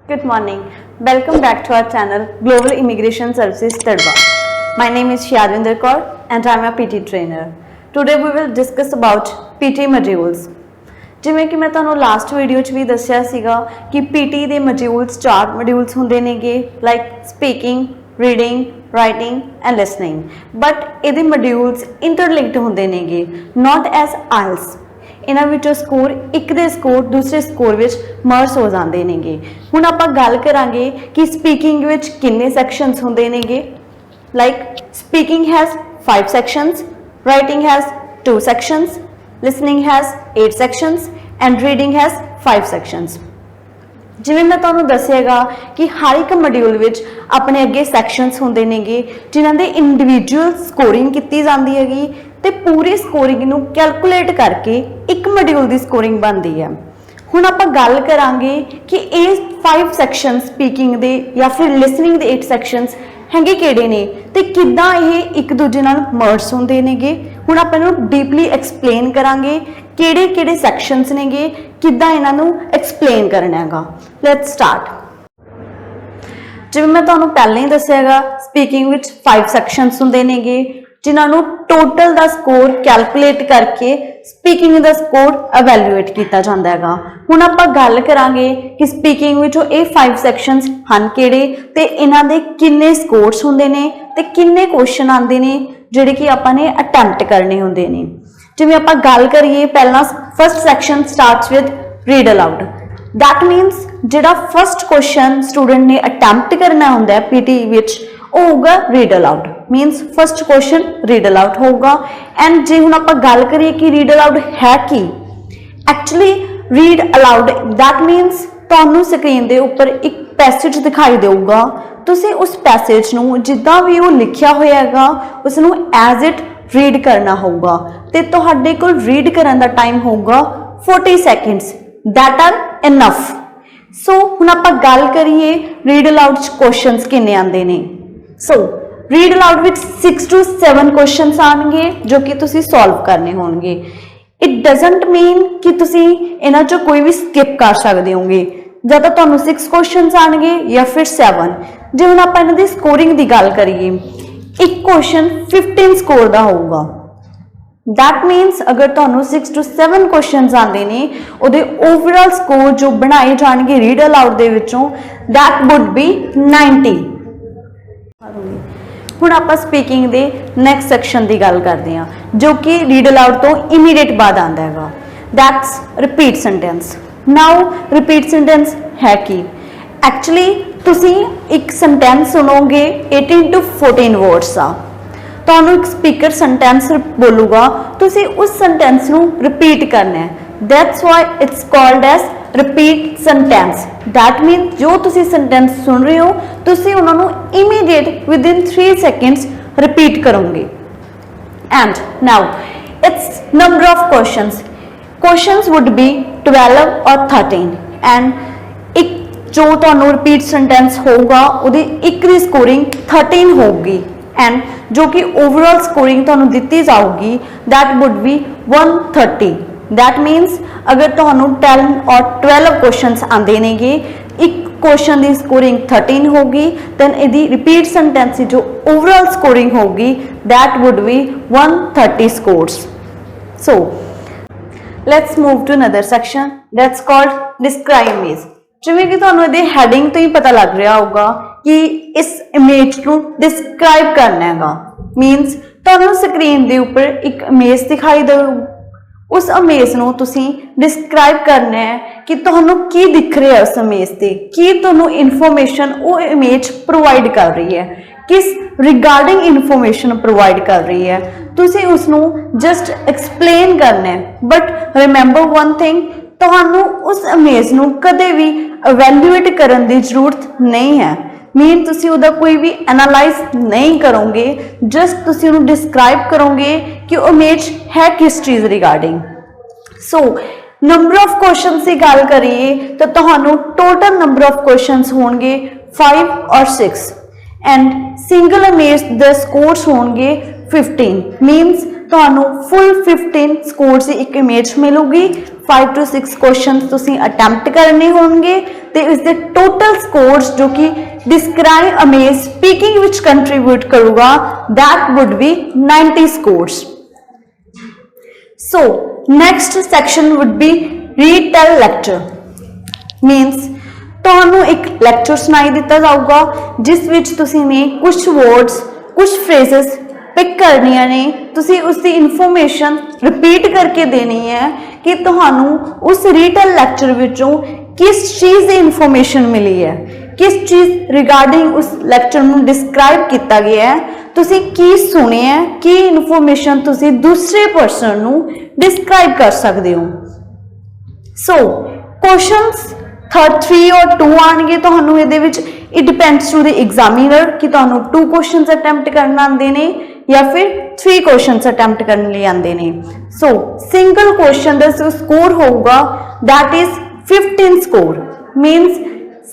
Good morning. Welcome back to our channel Global Immigration Services Tadwa. My name is Shyavinder Kaur and I am a PT trainer. Today we will discuss about PT modules. ਜਿਵੇਂ ਕਿ ਮੈਂ ਤੁਹਾਨੂੰ last video 'ਚ ਵੀ ਦੱਸਿਆ ਸੀਗਾ ਕਿ PT ਦੇ modules 4 modules ਹੁੰਦੇ ਨੇਗੇ like speaking, reading, writing and listening but ਇਹਦੇ ਮੋਡਿਊਲਸ ਇੰਟਰਲਿੰਕਡ ਹੁੰਦੇ ਨੇਗੇ ਨਾਟ ਐਜ਼ ਆਇਲਸ। ਇਹਨਾਂ ਵਿੱਚੋਂ ਸਕੋਰ ਇੱਕ ਦੇ ਸਕੋਰ ਦੂਸਰੇ ਸਕੋਰ ਵਿੱਚ ਮਰਜ ਹੋ ਜਾਂਦੇ ਨੇਗੇ। ਹੁਣ ਆਪਾਂ ਗੱਲ ਕਰਾਂਗੇ ਕਿ ਸਪੀਕਿੰਗ ਵਿੱਚ ਕਿੰਨੇ ਸੈਕਸ਼ਨਸ ਹੁੰਦੇ ਨੇਗੇ। Like speaking has 5 sections, writing has 2 sections, listening has 8 sections and reading has 5 sections। ਜਿਵੇਂ ਮੈਂ ਤੁਹਾਨੂੰ ਦੱਸਿਆਗਾ ਕਿ ਹਰ ਇੱਕ ਮੋਡਿਊਲ ਵਿੱਚ ਆਪਣੇ ਅੱਗੇ ਸੈਕਸ਼ਨਸ ਹੁੰਦੇ ਨੇਗੇ ਜਿਨ੍ਹਾਂ ਦੇ ਇੰਡੀਵਿਜੂਅਲ ਸਕੋਰਿੰਗ ਕੀਤੀ ਜਾਂਦੀ ਹੈਗੀ ਤੇ ਪੂਰੀ ਸਕੋਰਿੰਗ ਨੂੰ ਕੈਲਕੂਲੇਟ ਕਰਕੇ ਇੱਕ ਮੋਡਿਊਲ ਦੀ ਸਕੋਰਿੰਗ ਬਣਦੀ ਹੈ। ਹੁਣ ਆਪਾਂ ਗੱਲ ਕਰਾਂਗੇ ਕਿ ਇਹ 5 ਸੈਕਸ਼ਨ ਸਪੀਕਿੰਗ ਦੇ ਜਾਂ ਫਿਰ ਲਿਸਨਿੰਗ ਦੇ 8 ਸੈਕਸ਼ਨਸ ਹੈਗੇ ਕਿਹੜੇ ਨੇ ਤੇ ਕਿੱਦਾਂ ਇਹ ਇੱਕ ਦੂਜੇ ਨਾਲ ਮਰਜ ਹੁੰਦੇ ਨੇਗੇ। ਹੁਣ ਆਪਾਂ ਇਹਨੂੰ ਡੀਪਲੀ ਐਕਸਪਲੇਨ ਕਰਾਂਗੇ ਕਿਹੜੇ ਕਿਹੜੇ ਸੈਕਸ਼ਨਸ ਨੇਗੇ, ਕਿੱਦਾਂ ਇਹਨਾਂ ਨੂੰ ਐਕਸਪਲੇਨ ਕਰਨਾ ਹੈਗਾ। Let's start. ਜਿਵੇਂ ਮੈਂ ਤੁਹਾਨੂੰ ਪਹਿਲਾਂ ਹੀ ਦੱਸਿਆਗਾ ਸਪੀਕਿੰਗ ਵਿੱਚ 5 ਸੈਕਸ਼ਨਸ ਹੁੰਦੇ ਨੇਗੇ ਜਿਨ੍ਹਾਂ ਨੂੰ ਟੋਟਲ ਦਾ ਸਕੋਰ ਕੈਲਕੂਲੇਟ ਕਰਕੇ ਸਪੀਕਿੰਗ ਦਾ ਸਕੋਰ ਇਵੈਲੂਏਟ ਕੀਤਾ ਜਾਂਦਾ ਹੈਗਾ। ਹੁਣ ਆਪਾਂ ਗੱਲ ਕਰਾਂਗੇ ਕਿ ਸਪੀਕਿੰਗ ਵਿੱਚੋਂ ਇਹ 5 ਸੈਕਸ਼ਨਸ ਹਨ ਕਿਹੜੇ ਤੇ ਇਹਨਾਂ ਦੇ ਕਿੰਨੇ ਸਕੋਰਸ ਹੁੰਦੇ ਨੇ ਤੇ ਕਿੰਨੇ ਕੁਐਸਚਨ ਆਉਂਦੇ ਨੇ ਜਿਹੜੇ ਕਿ ਆਪਾਂ ਨੇ ਅਟੈਂਪਟ ਕਰਨੇ ਹੁੰਦੇ ਨੇ। ਜਿਵੇਂ ਆਪਾਂ ਗੱਲ ਕਰੀਏ ਪਹਿਲਾਂ first section starts with read aloud. That means ਜਿਹੜਾ ਫਸਟ ਕੁਐਸਚਨ ਸਟੂਡੈਂਟ ਨੇ ਅਟੈਂਪਟ ਕਰਨਾ ਹੁੰਦਾ ਹੈ ਪੀਟੀ ਵਿੱਚ ਉਹ ਹੋਊਗਾ read aloud. Means first question read aloud ਹੋਊਗਾ। ਐਂਡ ਜੇ ਹੁਣ ਆਪਾਂ ਗੱਲ ਕਰੀਏ ਕਿ ਰੀਡ ਅਲਾਉਡ ਹੈ ਕੀ, actually read aloud that means ਤੁਹਾਨੂੰ ਸਕਰੀਨ ਦੇ ਉੱਪਰ ਇੱਕ ਪੈਸੇਜ ਦਿਖਾਈ ਦੇਊਗਾ, ਤੁਸੀਂ ਉਸ ਪੈਸੇਜ ਨੂੰ ਜਿੱਦਾਂ ਵੀ ਉਹ ਲਿਖਿਆ ਹੋਇਆ ਹੈਗਾ ਉਸ ਨੂੰ ਐਜ਼ ਇਟ ਰੀਡ ਕਰਨਾ ਹੋਊਗਾ ਤੇ ਤੁਹਾਡੇ ਕੋਲ ਰੀਡ ਕਰਨ ਦਾ ਟਾਈਮ ਹੋਊਗਾ 40 seconds. That are enough. So ਹੁਣ ਆਪਾਂ ਗੱਲ ਕਰੀਏ ਰੀਡ ਅਲਾਉਡ 'ਚ ਕੁਐਸਚਨਸ ਕਿੰਨੇ ਆਉਂਦੇ ਨੇ। ਸੋ ਰੀਡ ਅਲਾਉਡ ਵਿੱਚ 6 to 7 ਕੁਐਸਚਨਸ ਆਉਣਗੇ ਜੋ ਕਿ ਤੁਸੀਂ ਸੋਲਵ ਕਰਨੇ ਹੋਣਗੇ। ਇਟ ਡਜ਼ਨਟ ਮੀਨ ਕਿ ਤੁਸੀਂ ਇਹਨਾਂ 'ਚੋਂ ਕੋਈ ਵੀ ਸਕਿਪ ਕਰ ਸਕਦੇ ਹੋਗੇ। ਜਾਂ ਤਾਂ ਤੁਹਾਨੂੰ 6 ਕੁਐਸਚਨਸ ਆਉਣਗੇ ਜਾਂ ਫਿਰ 7। ਜੇ ਹੁਣ ਆਪਾਂ ਇਹਨਾਂ ਦੀ ਸਕੋਰਿੰਗ ਦੀ ਗੱਲ ਕਰੀਏ ਇੱਕ ਕੁਐਸਚਨ 15 ਸਕੋਰ ਦਾ ਹੋਊਗਾ। ਦੈਟ ਮੀਨਸ ਅਗਰ ਤੁਹਾਨੂੰ 6 to 7 ਕੁਐਸਚਨਸ ਆਉਂਦੇ ਨੇ ਉਹਦੇ ਓਵਰਆਲ ਸਕੋਰ ਜੋ ਬਣਾਏ ਜਾਣਗੇ ਰੀਡ ਅਲਾਉਡ ਦੇ ਵਿੱਚੋਂ ਦੈਟ ਵੁੱਡ ਬੀ 90। ਹੁਣ ਆਪਾਂ ਸਪੀਕਿੰਗ ਦੇ ਨੈਕਸਟ ਸੈਕਸ਼ਨ ਦੀ ਗੱਲ ਕਰਦੇ ਹਾਂ ਜੋ ਕਿ ਰੀਡ ਅਲਾਉਡ ਤੋਂ ਇਮੀਡੀਏਟ ਬਾਅਦ ਆਉਂਦਾ ਹੈਗਾ। That's repeat sentence. Now repeat sentence ਹੈ ਕੀ, ਐਕਚੁਅਲੀ ਤੁਸੀਂ ਇੱਕ ਸੈਂਟੈਂਸ ਸੁਣੋਗੇ 18 to 14 ਵਰਡਸ ਆ, ਤੁਹਾਨੂੰ ਇੱਕ ਸਪੀਕਰ ਸੈਂਟੈਂਸ ਬੋਲੂਗਾ, ਤੁਸੀਂ ਉਸ ਸੈਂਟੈਂਸ ਨੂੰ ਰਿਪੀਟ ਕਰਨਾ ਹੈ। That's why it's called as repeat sentence. That mean ਜੋ ਤੁਸੀਂ ਸੈਂਟੈਂਸ ਸੁਣ ਰਹੇ ਹੋ ਤੁਸੀਂ ਉਹਨਾਂ ਨੂੰ ਇਮੀਡੀਏਟ ਵਿਦਿਨ 3 ਸੈਕਿੰਡਸ ਰਿਪੀਟ ਕਰੋਗੇ। And now it's number of questions. Questions would be 12 or 13 and ਇੱਕ ਜੋ ਤੁਹਾਨੂੰ ਰਿਪੀਟ ਸੈਂਟੈਂਸ ਹੋਊਗਾ ਉਹਦੀ ਇੱਕ ਦੀ ਸਕੋਰਿੰਗ 13 ਹੋਊਗੀ ਐਂਡ ਜੋ ਕਿ ਓਵਰਆਲ ਸਕੋਰਿੰਗ ਤੁਹਾਨੂੰ ਦਿੱਤੀ ਜਾਊਗੀ that would be 130। That means ਅਗਰ ਤੁਹਾਨੂੰ 10 or 12 ਕੁਐਸਚਨਸ ਆਉਂਦੇ ਨੇਗੇ ਇੱਕ ਕੁਐਸਚਨ ਦੀ ਸਕੋਰਿੰਗ 13 ਹੋਊਗੀ ਦੈਨ ਇਹਦੀ ਰਿਪੀਟ ਸੈਂਟੈਂਸ ਦੀ ਜੋ ਓਵਰਆਲ ਸਕੋਰਿੰਗ ਹੋਊਗੀ that would be 130 scores. So let's move to another section that's called describe image. ਜਿਵੇਂ ਕਿ ਤੁਹਾਨੂੰ ਇਹਦੇ ਹੈਡਿੰਗ ਤੋਂ ਹੀ ਪਤਾ ਲੱਗ ਰਿਹਾ ਹੋਊਗਾ ਕਿ ਇਸ ਇਮੇਜ ਨੂੰ ਡਿਸਕ੍ਰਾਈਬ ਕਰਨਾ ਹੈਗਾ। ਮੀਨਸ ਤੁਹਾਨੂੰ ਸਕਰੀਨ ਦੇ ਉੱਪਰ ਇੱਕ ਇਮੇਜ ਦਿਖਾਈ ਦੇਊ, ਉਸ ਇਮੇਜ ਨੂੰ ਤੁਸੀਂ ਡਿਸਕ੍ਰਾਈਬ ਕਰਨਾ ਹੈ ਕਿ ਤੁਹਾਨੂੰ ਕੀ ਦਿਖ ਰਿਹਾ ਉਸ ਇਮੇਜ ਤੇ, ਕੀ ਤੁਹਾਨੂੰ ਇਨਫੋਰਮੇਸ਼ਨ ਉਹ ਇਮੇਜ ਪ੍ਰੋਵਾਈਡ ਕਰ ਰਹੀ ਹੈ, ਕਿਸ ਰਿਗਾਰਡਿੰਗ ਇਨਫੋਰਮੇਸ਼ਨ ਪ੍ਰੋਵਾਈਡ ਕਰ ਰਹੀ ਹੈ। ਤੁਸੀਂ ਉਸ ਨੂੰ ਜਸਟ ਐਕਸਪਲੇਨ ਕਰਨਾ ਹੈ। ਬਟ ਰਿਮੈਂਬਰ ਵਨ ਥਿੰਗ, ਤੁਹਾਨੂੰ ਉਸ ਇਮੇਜ ਨੂੰ ਕਦੇ ਵੀ ਇਵੈਲੂਏਟ ਕਰਨ ਦੀ ਜ਼ਰੂਰਤ ਨਹੀਂ ਹੈ। ਮੀਨ ਤੁਸੀਂ ਉਹਦਾ ਕੋਈ ਵੀ ਐਨਾਲਾਈਜ਼ ਨਹੀਂ ਕਰੋਗੇ, ਜਸਟ ਤੁਸੀਂ ਉਹਨੂੰ ਡਿਸਕ੍ਰਾਈਬ ਕਰੋਗੇ ਕਿ ਉਹ ਇਮੇਜ ਹੈ ਕਿਸ ਚੀਜ਼ regarding. So number of questions ਦੀ ਗੱਲ ਕਰੀਏ ਤਾਂ ਤੁਹਾਨੂੰ ਟੋਟਲ ਨੰਬਰ ਆਫ ਕੁਐਸਚਨਸ ਹੋਣਗੇ 5 or 6 ਐਂਡ ਸਿੰਗਲ ਇਮੇਜ ਦੇ ਸਕੋਰਸ ਹੋਣਗੇ 15। ਮੀਨਸ ਤੁਹਾਨੂੰ ਫੁੱਲ 15 ਸਕੋਰ ਦੀ ਇੱਕ ਇਮੇਜ ਮਿਲੂਗੀ 5 to 6 ਕੁਐਸਚਨਸ ਤੁਸੀਂ ਅਟੈਂਪਟ ਕਰਨੇ ਹੋਣਗੇ ਤੇ ਇਸ ਦੇ ਟੋਟਲ ਸਕੋਰਸ ਜੋ ਕਿ ਡਿਸਕ੍ਰਾਈਬ ਅਮੇਜ਼ ਸਪੀਕਿੰਗ ਵਿੱਚ ਕੰਟਰੀਬਿਊਟ ਕਰੂਗਾ that would be 90 scores. So next section would be retell lecture. Means ਤੁਹਾਨੂੰ ਇੱਕ ਲੈਕਚਰ ਸੁਣਾਈ ਦਿੱਤਾ ਜਾਊਗਾ ਜਿਸ ਵਿੱਚ ਤੁਸੀਂ ਨੇ ਕੁਝ ਵਰਡਸ ਕੁਝ ਫਰੇਜ਼ਸ ਪਿਕ ਕਰਨੀਆਂ ਨੇ ਤੁਸੀਂ ਉਸ ਦੀ ਇਨਫੋਰਮੇਸ਼ਨ ਰਿਪੀਟ ਕਰਕੇ ਦੇਣੀ ਹੈ ਕਿ ਤੁਹਾਨੂੰ ਉਸ ਰੀਟੇਲ ਲੈਕਚਰ ਵਿੱਚੋਂ ਕਿਸ ਚੀਜ਼ ਦੀ ਇਨਫੋਰਮੇਸ਼ਨ ਮਿਲੀ ਹੈ ਕਿਸ ਚੀਜ਼ ਰਿਗਾਰਡਿੰਗ ਉਸ ਲੈਕਚਰ ਨੂੰ ਡਿਸਕ੍ਰਾਈਬ ਕੀਤਾ ਗਿਆ ਹੈ ਤੁਸੀਂ ਕੀ ਸੁਣਿਆ ਹੈ ਕੀ ਇਨਫੋਰਮੇਸ਼ਨ ਤੁਸੀਂ ਦੂਸਰੇ ਪਰਸਨ ਨੂੰ ਡਿਸਕ੍ਰਾਈਬ ਕਰ ਸਕਦੇ ਹੋ ਸੋ ਕੁਐਸਚਨਸ 3 or 2 ਆਣਗੇ ਤੁਹਾਨੂੰ ਇਹਦੇ ਵਿੱਚ it depends to the examiner ਕਿ ਤੁਹਾਨੂੰ 2 ਕੁਐਸਚਨਸ ਅਟੈਂਪਟ ਕਰਨਾ ਆਉਂਦੇ ਨੇ ਜਾਂ ਫਿਰ 3 ਕੁਐਸਚਨਸ ਅਟੈਂਪਟ ਕਰਨ ਲਈ ਆਉਂਦੇ ਨੇ ਸੋ ਸਿੰਗਲ ਕੁਐਸਚਨ ਦਾ ਸਕੋਰ ਹੋਊਗਾ that is 15 score means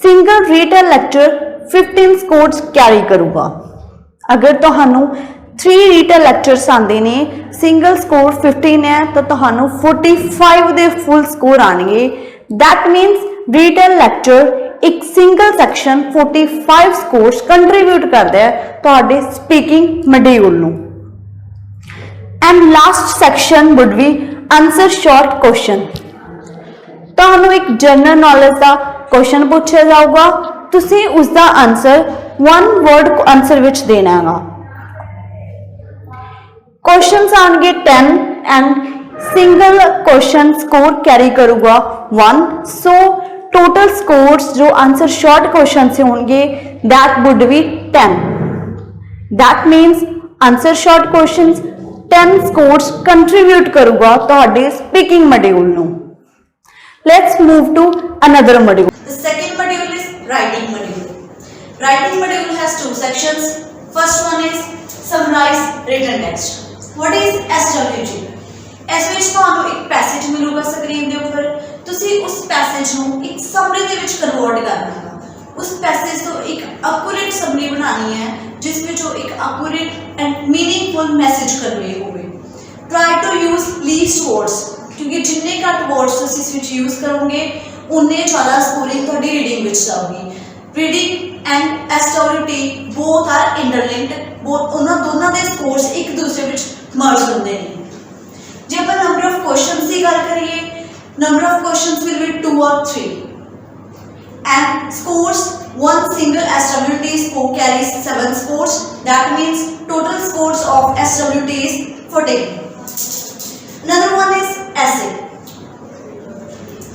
single retail lecture 15 scores carry ਕਰੂਗਾ ਅਗਰ ਤੁਹਾਨੂੰ 3 ਰੀਟੇਲ ਲੈਕਚਰਸ ਆਉਂਦੇ ਨੇ ਸਿੰਗਲ ਸਕੋਰ 15 ਹੈ ਤਾਂ ਤੁਹਾਨੂੰ 45 ਦੇ ਫੁੱਲ ਸਕੋਰ ਆਣਗੇ that means ਰੀਟੇਲ ਲੈਕਚਰ ਇੱਕ ਸਿੰਗਲ ਸੈਕਸ਼ਨ 45 ਸਕੋਰਸ ਕੰਟਰੀਬਿਊਟ ਕਰਦਾ ਹੈ ਤੁਹਾਡੇ ਸਪੀਕਿੰਗ ਮੋਡਿਊਲ ਨੂੰ and last section wood B answer short question ਤੁਹਾਨੂੰ ਇੱਕ ਜਨਰਲ ਨੌਲੇਜ ਦਾ ਕੁਐਸਚਨ ਪੁੱਛਿਆ ਜਾਊਗਾ ਤੁਸੀਂ ਉਸ ਦਾ ਆਨਸਰ 1 word ਆਨਸਰ ਵਿੱਚ ਦੇਣਾ ਹੈਗਾ ਕੁਐਸਚਨਸ ਆਣਗੇ 10 and single question score carry करूँगा 1 so total scores जो answer short question से होंगे that would be 10 that means answer short questions 10 scores contribute करूँगा तो आधे speaking module no let's move to another module the second module is writing module has 2 sections first one is summarize written text what is SWT ਇਸ ਵਿੱਚ ਤੁਹਾਨੂੰ ਇੱਕ passage ਮਿਲੂਗਾ screen ਦੇ ਉੱਪਰ ਤੁਸੀਂ ਉਸ ਪੈਸੇਜ ਨੂੰ ਇੱਕ ਸਮਰੀ ਦੇ ਵਿੱਚ ਕਨਵਰਟ ਕਰਨਾ ਹੈ ਉਸ ਪੈਸੇਜ ਤੋਂ ਇੱਕ ਐਕੂਰੇਟ ਸਮਰੀ ਬਣਾਉਣੀ ਹੈ ਜਿਸ ਵਿੱਚ ਉਹ ਇੱਕ accurate and meaningful message convey ਹੋਵੇ try to use least words ਕਿਉਂਕਿ ਜਿੰਨੇ ਘੱਟ ਵਰਡਸ ਤੁਸੀਂ ਇਸ ਵਿੱਚ ਯੂਜ਼ ਕਰੋਗੇ ਉਨੇ ਜ਼ਿਆਦਾ ਸਕੋਰਿੰਗ ਤੁਹਾਡੀ ਰੀਡਿੰਗ ਵਿੱਚ ਜਾਊਗੀ ਰੀਡਿੰਗ ਐਂਡ ਐਸਟੋਰੀਟੀ ਬੋਥ ਆਰ ਇੰਟਰਲਿੰਕਡ ਬੋਥ ਉਹਨਾਂ ਦੋਨਾਂ ਦੇ ਸਕੋਰਸ ਇੱਕ ਦੂਸਰੇ ਵਿੱਚ ਮਰਜ ਹੁੰਦੇ ਨੇ ਜੇ ਆਪਾਂ ਨੰਬਰ ਆਫ ਕੁਐਸਚਨਸ ਦੀ ਗੱਲ ਕਰੀਏ number of questions will be 2 or 3 and scores one single SWT score carries 7 scores that means total scores of SWT is 14 another one is essay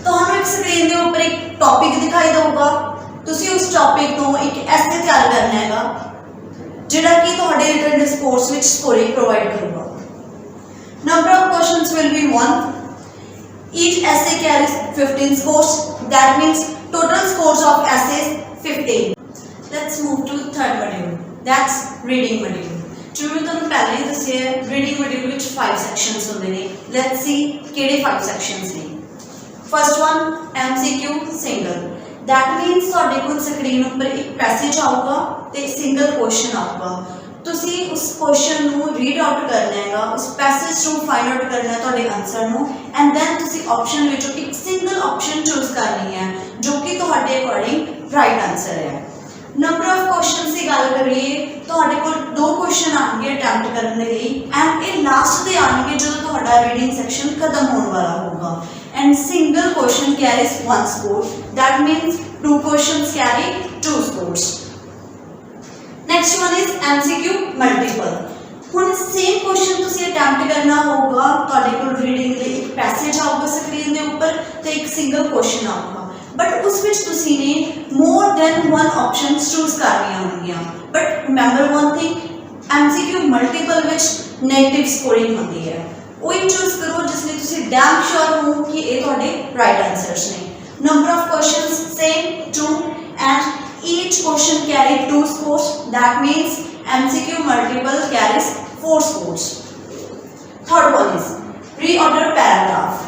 ਤੁਹਾਨੂੰ ਇੱਕ ਸਕਰੀਨ ਦੇ ਉੱਪਰ ਇੱਕ ਟੌਪਿਕ ਦਿਖਾਈ ਦੇਊਗਾ ਤੁਸੀਂ ਉਸ ਟੌਪਿਕ ਤੋਂ ਇੱਕ ਐਸੇ ਤਿਆਰ ਕਰਨਾ ਹੈਗਾ ਜਿਹੜਾ ਕਿ ਤੁਹਾਡੇ ਰਿਟਨ ਸਕੋਰਸ ਵਿੱਚ ਸਕੋਰਿੰਗ ਪ੍ਰੋਵਾਈਡ ਕਰੂਗਾ number of questions will be 1 each essay carries 15 scores that means total scores of essays 15 let's move to third module that's reading module ਜਿਵੇਂ ਤੁਹਾਨੂੰ ਪਹਿਲਾਂ ਹੀ ਦੱਸਿਆ reading module ਵਿੱਚ 5 sections ਹੁੰਦੇ ਨੇ let's see ਕਿਹੜੇ 5 sections ਨੇ first one MCQ single that means ਤੁਹਾਡੇ ਕੋਲ ਸਕਰੀਨ ਉੱਪਰ ਇੱਕ ਪੈਸੇਜ ਆਊਗਾ ਤੇ ਸਿੰਗਲ ਕੁਐਸਚਨ ਆਊਗਾ ਤੁਸੀਂ ਉਸ ਕੁਐਸਚਨ ਨੂੰ ਰੀਡ ਆਊਟ ਕਰਨਾ ਹੈਗਾ ਉਸ ਪੈਸੇਜ ਨੂੰ ਫਾਈਂਡ ਆਊਟ ਕਰਨਾ ਤੁਹਾਡੇ ਆਨਸਰ ਨੂੰ ਐਂਡ ਦੈਨ ਤੁਸੀਂ ਆਪਸ਼ਨ ਵਿੱਚੋਂ ਇੱਕ ਸਿੰਗਲ ਆਪਸ਼ਨ ਚੂਜ਼ ਕਰਨੀ ਹੈ ਜੋ ਕਿ ਤੁਹਾਡੇ ਅਕੋਰਡਿੰਗ ਰਾਈਟ ਆਨਸਰ ਹੈ ਨੰਬਰ ਆਫ ਕੁਐਸਚਨਸ ਦੀ ਗੱਲ ਕਰੀਏ ਤੁਹਾਡੇ ਕੋਲ 2 ਕੁਐਸਚਨ ਆਣਗੇ ਅਟੈਂਪਟ ਕਰਨ ਦੇ ਲਈ ਐਂਡ ਇਹ ਲਾਸਟ ਦੇ ਆਣਗੇ ਜਦੋਂ ਤੁਹਾਡਾ ਰੀਡਿੰਗ ਸੈਕਸ਼ਨ ਖਤਮ ਹੋਣ ਵਾਲਾ ਹੋਊਗਾ and single question carries 1 score that means 2 questions carry 2 scores next one is MCQ multiple ਹੁਣ ਸੇਮ ਕੁਐਸਚਨ ਤੁਸੀਂ ਅਟੈਂਪਟ ਕਰਨਾ ਹੋਊਗਾ ਤੁਹਾਡੇ ਕੋਲ ਰੀਡਿੰਗ ਲਈ ਇੱਕ ਪੈਸੇਜ ਆਊਗਾ ਸਕਰੀਨ ਦੇ ਉੱਪਰ ਤੇ ਇੱਕ ਸਿੰਗਲ ਕੁਐਸਚਨ ਆਊਗਾ ਬਟ ਉਸ ਵਿੱਚ ਤੁਸੀਂ ਨੇ ਮੋਰ ਦੈਨ 1 ਆਪਸ਼ਨਸ ਚੂਜ਼ ਕਰਨੀਆਂ ਹੋਣਗੀਆਂ but remember one thing MCQ multiple ਵਿੱਚ ਨੈਗੇਟਿਵ ਸਕੋਰਿੰਗ ਹੁੰਦੀ ਹੈ ਉਹੀ ਚੂਜ਼ ਕਰੋ ਜਿਸ ਲਈ ਤੁਸੀਂ ਡੈਮ ਸ਼ੋਰ ਹੋ ਕਿ ਇਹ ਤੁਹਾਡੇ ਰਾਈਟ ਆਨਸਰਸ ਨੇ number of questions same 2 and each question carry 2 scores that means MCQ multiple carries 4 scores third one is reorder paragraph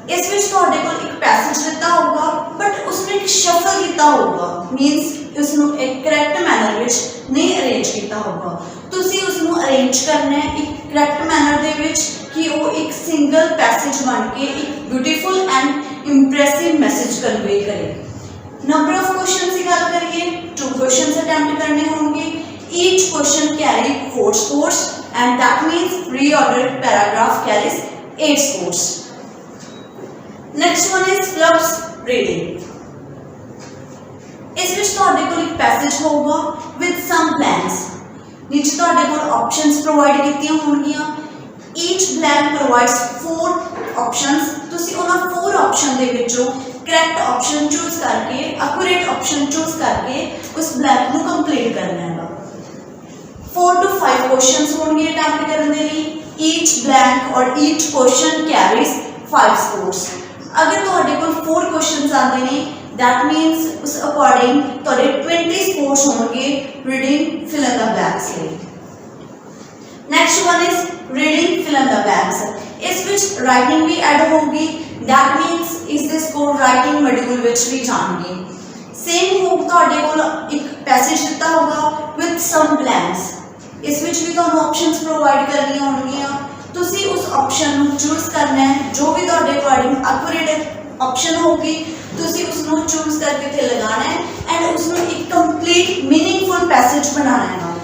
ਇਸ ਵਿੱਚ ਤੁਹਾਡੇ ਕੋਲ ਇੱਕ ਪੈਸੇਜ ਦਿੱਤਾ ਹੋਊਗਾ ਬਟ ਉਸਨੇ ਇੱਕ ਸ਼ਫਲ ਕੀਤਾ ਹੋਊਗਾ ਮੀਨਸ ਉਸ ਨੂੰ ਇੱਕ ਕਰੈਕਟ ਮੈਨਰ ਵਿੱਚ ਨਹੀਂ ਅਰੇਂਜ ਕੀਤਾ ਹੋਊਗਾ ਤੁਸੀਂ ਉਸ ਨੂੰ ਅਰੇਂਜ ਕਰਨਾ ਹੈ ਇੱਕ ਕਰੈਕਟ ਮੈਨਰ ਦੇ ਵਿੱਚ ਕਿ ਉਹ ਇੱਕ ਸਿੰਗਲ ਪੈਸੇਜ ਬਣ ਕੇ ਇੱਕ beautiful and impressive message convey ਕਰੇ। ਨੰਬਰ ਆਫ ਕੁਐਸਚਨਸ ਦੀ ਗੱਲ ਕਰੀਏ, 2 ਕੁਐਸਚਨਸ ਅਟੈਂਪਟ ਕਰਨੇ ਹੋਣਗੇ। ਈਚ question carry 4 scores and that means pre-ordered paragraph carries 8 scores. Next one is clubs reading. ਇਸ ਵਿੱਚ ਤੁਹਾਡੇ ਕੋਲ ਇੱਕ ਪੈਸੇਜ ਹੋਊਗਾ with some blanks, ਨੀਚੇ ਤੁਹਾਡੇ ਕੋਲ ਆਪਸ਼ਨਸ ਪ੍ਰੋਵਾਈਡ ਕੀਤੀਆਂ ਹੋਣਗੀਆਂ। each blank provides 4 options, ਤੁਸੀਂ ਉਹਨਾਂ 4 ਆਪਸ਼ਨ ਦੇ ਵਿੱਚੋਂ ਕਰੈਕਟ ਆਪਸ਼ਨ ਚੂਜ਼ ਕਰਕੇ ਐਕੂਰੇਟ ਆਪਸ਼ਨ ਚੂਜ਼ ਕਰਕੇ ਉਸ ਬਲੈਂਕ ਨੂੰ ਕੰਪਲੀਟ ਕਰਨਾ ਹੈਗਾ। 4 to 5 questions ਹੋਣਗੇ ਅਟੈਂਪਟ ਕਰਨ ਦੇ ਲਈ। each blank or each question carries 5 scores. ਅਗਰ ਤੁਹਾਡੇ ਕੋਲ 4 questions ਆਉਂਦੇ ਨੇ that means ਉਸ ਅਕੋਰਡਿੰਗ ਤੁਹਾਡੇ 20 scores ਹੋਣਗੇ reading fill in the blanks ਲਈ। next one is reading fill in the blanks. ਇਸ ਵਿੱਚ writing ਵੀ ਐਡ ਹੋਊਗੀ, that means ਇਸ ਦੇ score writing module ਵਿੱਚ ਵੀ ਜਾਣਗੇ। ਸੇਮ ਹੋਊ ਤੁਹਾਡੇ ਕੋਲ ਇੱਕ ਪੈਸੇਜ ਦਿੱਤਾ ਹੋਗਾ with some blanks, ਇਸ ਵਿੱਚ ਵੀ ਤੁਹਾਨੂੰ ਆਪਸ਼ਨਸ ਪ੍ਰੋਵਾਈਡ ਕਰਨੀਆਂ ਹੋਣਗੀਆਂ। ਤੁਸੀਂ ਉਸ ਆਪਸ਼ਨ ਨੂੰ ਚੂਜ਼ ਕਰਨਾ ਹੈ, ਜੋ ਵੀ ਤੁਹਾਡੇ ਅਕੋਰਡਿੰਗ ਐਕੂਰੇਟ ਆਪਸ਼ਨ ਹੋਗੀ ਤੁਸੀਂ ਉਸ ਨੂੰ ਚੂਜ਼ ਕਰਕੇ ਇੱਥੇ ਲਗਾਉਣਾ ਹੈ ਐਂਡ ਉਸ ਨੂੰ ਇੱਕ ਕੰਪਲੀਟ ਮੀਨਿੰਗਫੁਲ ਪੈਸੇਜ ਬਣਾਉਣਾ ਹੈ।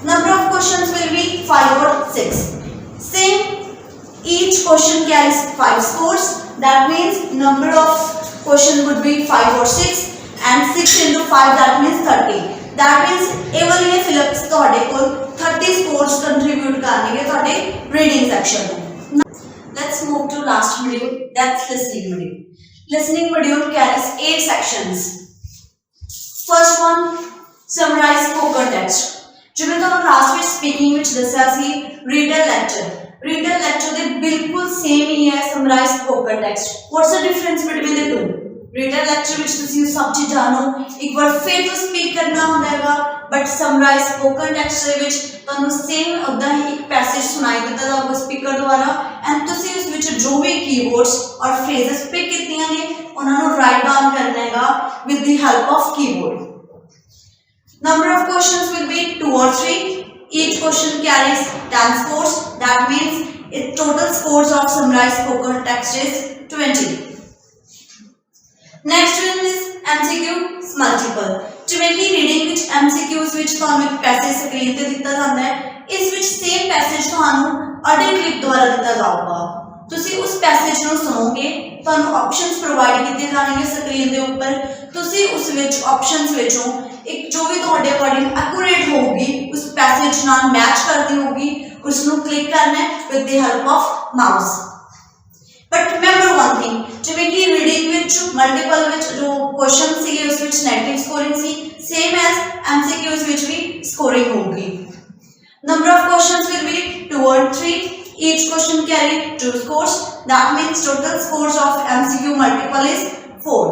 Number of questions will B 5 or 6. Same each question carries 5 scores, that means number of question would be 5 or 6 and 6 into 5 that means 30. that means ਇਹ ਵਾਲੇ ਫਿਲਪਸ ਤੁਹਾਡੇ ਕੋਲ 30 scores ਕੰਟਰੀਬਿਊਟ ਕਰਨਗੇ ਤੁਹਾਡੇ reading section ਨੂੰ। let's move to last module, that's listening module. listening module carries 8 sections. first one, summarize spoken text. ਜਿਵੇਂ ਤੁਹਾਨੂੰ last ਵਿੱਚ ਸਪੀਕਿੰਗ ਵਿੱਚ ਦੱਸਿਆ ਸੀ ਰੀਡਰ ਲੈਕਚਰ ਦੇ ਬਿਲਕੁਲ ਸੇਮ ਹੀ ਹੈ summarize spoken text. What's the difference between the two? Reader lecture ਵਿੱਚ ਤੁਸੀਂ ਸਭ ਚੀਜ਼ਾਂ ਨੂੰ ਇੱਕ ਵਾਰ ਫਿਰ ਤੋਂ ਸਪੀਕ ਕਰਨਾ ਹੁੰਦਾ ਹੈਗਾ, ਬਟ ਸਮਰਾਈਜ਼ ਸਪੋਕਨ ਟੈਕਸਟ ਦੇ ਵਿੱਚ ਤੁਹਾਨੂੰ ਸੇਮ ਉੱਦਾਂ ਹੀ ਇੱਕ ਪੈਸੇਜ ਸੁਣਾਈ ਦਿੱਤਾ ਜਾਊਗਾ ਸਪੀਕਰ ਦੁਆਰਾ ਐਂਡ ਤੁਸੀਂ ਉਸ ਵਿੱਚ ਜੋ ਵੀ ਕੀਵਰਡਸ ਔਰ ਫਰੇਜ਼ਸ ਪਿਕ ਕੀਤੀਆਂ ਨੇ ਉਹਨਾਂ ਨੂੰ ਰਾਈਟ ਡਾਊਨ ਕਰਨਾ ਹੈਗਾ with the help of keyboard. number of questions will be 2 or 3. each question carries 10 scores, that means its total scores of summarized spoken text is 20. next one is MCQ multiple. ਜਿਵੇਂ ਕਿ reading ਵਿੱਚ MCQs ਵਿੱਚ ਤੁਹਾਨੂੰ ਇੱਕ passage screen ਤੇ ਦਿੱਤਾ ਜਾਂਦਾ ਹੈ, ਇਸ ਵਿੱਚ ਸੇਮ ਪੈਸੇਜ ਤੁਹਾਨੂੰ ਆਡੀਓ ਕਲਿੱਪ ਦੁਆਰਾ ਦਿੱਤਾ ਜਾਊਗਾ। ਤੁਸੀਂ ਉਸ ਪੈਸੇਜ ਨੂੰ ਸੁਣੋਗੇ, ਤੁਹਾਨੂੰ ਆਪਸ਼ਨਸ ਪ੍ਰੋਵਾਈਡ ਕੀਤੇ ਜਾਣਗੇ ਸਕਰੀਨ ਦੇ ਉੱਪਰ, ਤੁਸੀਂ ਉਸ ਵਿੱਚ ਆਪਸ਼ਨਸ ਵਿੱਚੋਂ ਇੱਕ ਜੋ ਵੀ ਤੁਹਾਡੇ ਅਕੋਰਡਿੰਗ ਐਕੂਰੇਟ ਹੋਊਗੀ ਉਸ ਪੈਸੇਜ ਨਾਲ ਮੈਚ ਕਰਦੀ ਹੋਊਗੀ ਉਸ ਨੂੰ ਕਲਿੱਕ ਕਰਨਾ ਹੈ with the help of mouse. But remember one thing, ਜਿਵੇਂ ਕਿ ਰੀਡਿੰਗ ਵਿੱਚ ਮਲਟੀਪਲ ਵਿੱਚ ਜੋ ਕੁਐਸਚਨ ਸੀਗੇ ਉਸ ਵਿੱਚ ਨੈਗੇਟਿਵ ਸਕੋਰਿੰਗ ਸੀ, ਸੇਮ ਐਜ਼ MCQs ਵਿੱਚ ਵੀ ਸਕੋਰਿੰਗ ਹੋਊਗੀ। Number of questions will be 2 or 3. each question carry 2 scores, that means total scores of MCQ multiple is 4.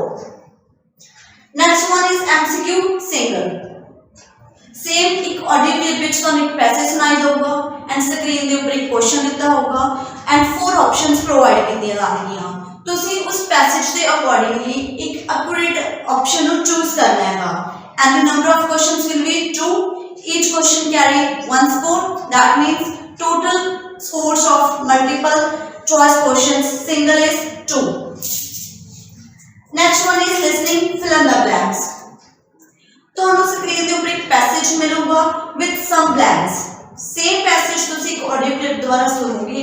next one is MCQ single. same ਇੱਕ audio clip ਵਿੱਚ ਤੁਹਾਨੂੰ ਇੱਕ passage ਸੁਣਾਈ ਦੇਊਗਾ and screen ਦੇ ਉੱਪਰ ਇੱਕ ਕੁਐਸਚਨ ਦਿੱਤਾ ਹੋਊਗਾ ਐਂਡ 4 ਆਪਸ਼ਨਸ ਪ੍ਰੋਵਾਈਡ ਕੀਤੀਆਂ ਜਾਣਗੀਆਂ। ਤੁਸੀਂ ਉਸ ਪੈਸੇਜ ਦੇ ਅਕੋਰਡਿੰਗਲੀ ਇੱਕ ਐਕੂਰੇਟ ਆਪਸ਼ਨ ਨੂੰ ਚੂਜ਼ ਕਰਨਾ ਹੈਗਾ and the number of questions will be 2. each question carry 1 score, that means total scores of multiple choice questions single is 2. next one is listening fill in the blanks. ਤੁਹਾਨੂੰ screen ਦੇ ਉੱਪਰ ਇੱਕ passage ਮਿਲੂਗਾ with some blanks. same passage ਤੁਸੀਂ ਇੱਕ audio clip ਦੁਆਰਾ ਸੁਣੋਗੇ,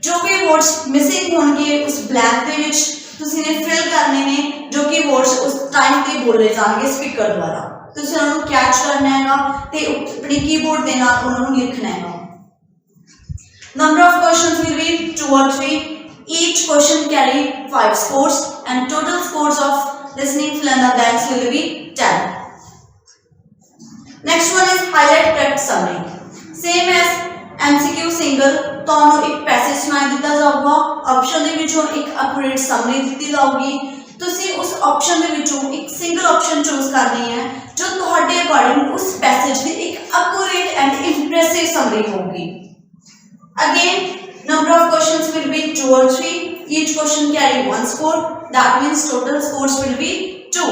ਜੋ ਵੀ ਵਰਡਸ ਮਿਸਿੰਗ ਹੋਣਗੇ ਉਸ ਬਲੈਂਕ ਦੇ ਵਿੱਚ ਤੁਸੀਂ ਨੇ ਫਿਲ ਕਰਨੇ ਨੇ, ਜੋ ਕਿ ਵਰਡਸ ਉਸ ਟਾਈਮ ਤੇ ਬੋਲੇ ਜਾਣਗੇ ਸਪੀਕਰ ਦੁਆਰਾ। ਤੁਸੀਂ ਉਹਨਾਂ ਨੂੰ ਕੈਚ ਕਰਨਾ ਹੈਗਾ ਤੇ ਆਪਣੇ ਕੀਬੋਰਡ ਦੇ ਨਾਲ ਉਹਨਾਂ ਨੂੰ ਲਿਖਣਾ ਹੈਗਾ। number of questions will be 2 or 3. each question carry 5 scores and total scores of listening fill in the blanks will be 10. next one is highlight correct summary. same as MCQ single, ਤੁਹਾਨੂੰ ਇੱਕ passage ਸੁਣਾਈ ਦਿੱਤਾ ਜਾਊਗਾ, option ਦੇ ਵਿੱਚੋਂ ਇੱਕ accurate summary ਦਿੱਤੀ ਜਾਊਗੀ, ਤੁਸੀਂ ਉਸ ਆਪਸ਼ਨ ਦੇ ਵਿੱਚੋਂ ਇੱਕ ਸਿੰਗਲ ਆਪਸ਼ਨ ਚੂਜ਼ ਕਰਨੀ ਹੈ ਜੋ ਤੁਹਾਡੇ ਅਕੋਰਡਿੰਗ ਉਸ ਪੈਸੇਜ ਦੀ ਇੱਕ ਐਕੂਰੇਟ ਐਂਡ ਇੰਪ੍ਰੈਸਿਵ ਸਮਰੀ ਹੋਊਗੀ। again number of questions will be 2 or 3. each question carry 1 score, that means total scores will be 2.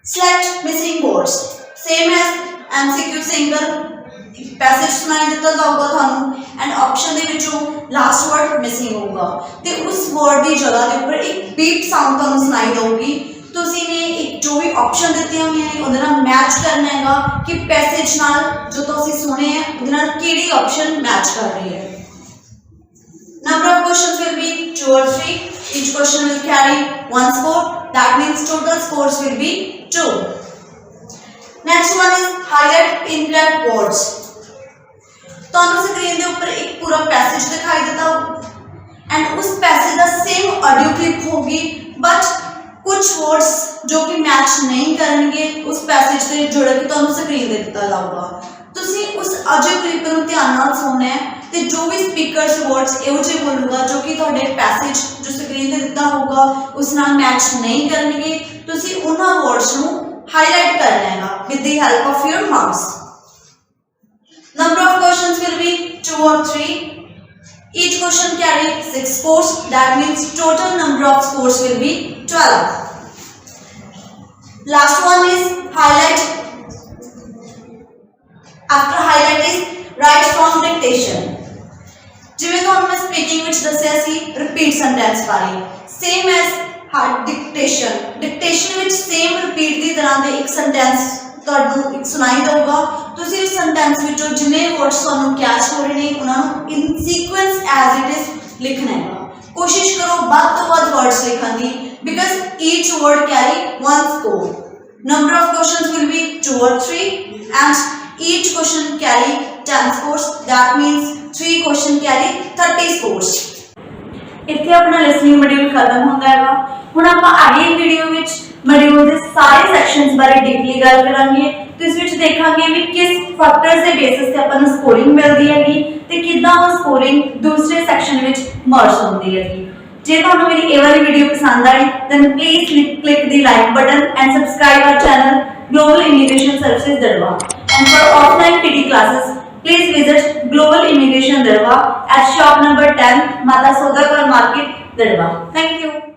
select missing words. same as MCQ single, passage ਸੁਣਾਈ ਦਿੱਤਾ ਜਾਊਗਾ ਤੁਹਾਨੂੰ and option ਦੇ ਵਿੱਚੋਂ last word missing ਹੋਊਗਾ ਤੇ ਉਸ ਵਰਡ ਦੀ ਜਗ੍ਹਾ ਦੇ ਉੱਪਰ ਇੱਕ ਬੀਪ ਸਾਊਂਡ ਤੁਹਾਨੂੰ ਸੁਣਾਈ ਦੇਊਗੀ। ਤੁਸੀਂ ਨੇ ਇੱਕ ਜੋ ਵੀ ਆਪਸ਼ਨ ਦਿੱਤੀਆਂ ਹੋਈਆਂ ਨੇ ਉਹਦੇ ਨਾਲ ਮੈਚ ਕਰਨਾ ਹੈਗਾ ਕਿ ਪੈਸੇਜ ਨਾਲ ਜੋ ਤੁਸੀਂ ਸੁਣੇ ਹੈ ਉਹਦੇ ਨਾਲ ਕਿਹੜੀ ਆਪਸ਼ਨ ਮੈਚ ਕਰ ਰਹੀ ਹੈ। Number of questions will be 2 or 3. Each question will carry 1 score. That means total scores will be 2. Next one is highlight in black words. ਤੁਹਾਨੂੰ ਸਕਰੀਨ ਦੇ ਉੱਪਰ ਇੱਕ ਪੂਰਾ ਪੈਸੇਜ ਦਿਖਾਈ ਦਿੱਤਾ ਐਂਡ ਉਸ ਪੈਸੇਜ ਦਾ ਸੇਮ ਆਡੀਓ ਕਲਿੱਪ ਹੋਗੀ but ਕੁਝ ਵਰਡਸ ਜੋ ਕਿ ਮੈਚ ਨਹੀਂ ਕਰਨਗੇ ਉਸ ਪੈਸੇਜ ਦੇ ਜਿਹੜਾ ਕਿ ਤੁਹਾਨੂੰ ਸਕਰੀਨ ਤੇ ਦਿੱਤਾ ਜਾਊਗਾ। ਤੁਸੀਂ ਉਸ ਆਡੀਓ ਕਲਿੱਪ ਨੂੰ ਧਿਆਨ ਨਾਲ ਸੁਣਨਾ ਹੈ ਤੇ ਜੋ ਵੀ ਸਪੀਕਰਸ ਵਰਡਸ ਇਹੋ ਜਿਹੇ ਬੋਲੂਗਾ ਜੋ ਕਿ ਤੁਹਾਡੇ ਪੈਸੇਜ ਜੋ ਸਕਰੀਨ ਤੇ ਦਿੱਤਾ ਹੋਊਗਾ ਉਸ ਨਾਲ ਮੈਚ ਨਹੀਂ ਕਰਨਗੇ ਤੁਸੀਂ ਉਹਨਾਂ ਵਰਡਸ ਨੂੰ ਹਾਈਲਾਈਟ ਕਰਨਾ ਹੈਗਾ with the help of your mouse. Number of questions will be 2 or 3. Each question carries 6 scores. That means total number of scores will be 12. Last one is highlight. After highlight is write from dictation. ਜਿਵੇਂ ਤੁਹਾਨੂੰ ਮੈਂ speaking ਵਿੱਚ ਦੱਸਿਆ ਸੀ repeat sentence ਬਾਰੇ same S dictation ਵਿੱਚ same repeat ਦੀ ਤਰ੍ਹਾਂ ਦੇ ਇੱਕ ਸੈਂਟੈਂਸ ਤੁਹਾਨੂੰ ਇੱਕ ਸੁਣਾਈ ਦੇਊਗਾ। ਤੁਸੀਂ ਉਸ ਸੈਂਟੈਂਸ ਵਿੱਚੋਂ ਜਿੰਨੇ ਵਰਡਸ ਤੁਹਾਨੂੰ ਕੈਚ ਹੋ ਰਹੇ ਨੇ ਉਹਨਾਂ ਨੂੰ in sequence as it is ਲਿਖਣਾ ਹੈ। ਕੋਸ਼ਿਸ਼ ਕਰੋ ਵੱਧ ਤੋਂ ਵੱਧ ਵਰਡਸ ਲਿਖਣ ਦੀ because each word carry 1 score. Number of questions will be 2 or 3 and each question carry 10 scores. That means 3 question carry 30 scores. ਇੱਥੇ ਆਪਣਾ ਲਿਸਨਿੰਗ ਮੋਡਿਊਲ ਖਤਮ ਹੁੰਦਾ ਹੈਗਾ। ਹੁਣ ਆਪਾਂ ਅਗਲੀ ਵੀਡੀਓ ਵਿੱਚ ਮੋਡਿਊਲ ਦੇ ਸਾਰੇ ਸੈਕਸ਼ਨਸ ਬਾਰੇ ਡੀਪਲੀ ਗੱਲ ਕਰਾਂਗੇ ਤੇ ਇਸ ਵਿੱਚ ਦੇਖਾਂਗੇ ਵੀ ਕਿਸ ਫੈਕਟਰਸ ਦੇ ਬੇਸਿਸ ਤੇ ਆਪਾਂ ਨੂੰ ਸਕੋਰਿੰਗ ਮਿਲਦੀ ਹੈਗੀ ਤੇ ਕਿੱਦਾਂ ਉਹ ਸਕੋਰਿੰਗ ਦੂਸਰੇ ਸੈਕਸ਼ਨ ਵਿੱਚ ਮਰਜ ਹੁੰਦੀ ਹੈਗੀ। ਜੇ ਤੁਹਾਨੂੰ ਮੇਰੀ ਇਹ ਵਾਲੀ ਵੀਡੀਓ ਪਸੰਦ ਆਈ then please click the like button and subscribe our channel Global Immigration Services Dadwa. And for offline PT classes please visit Global Immigration Dadwa at shop number 10 Mata Sodakar Market Dadwa. Thank you.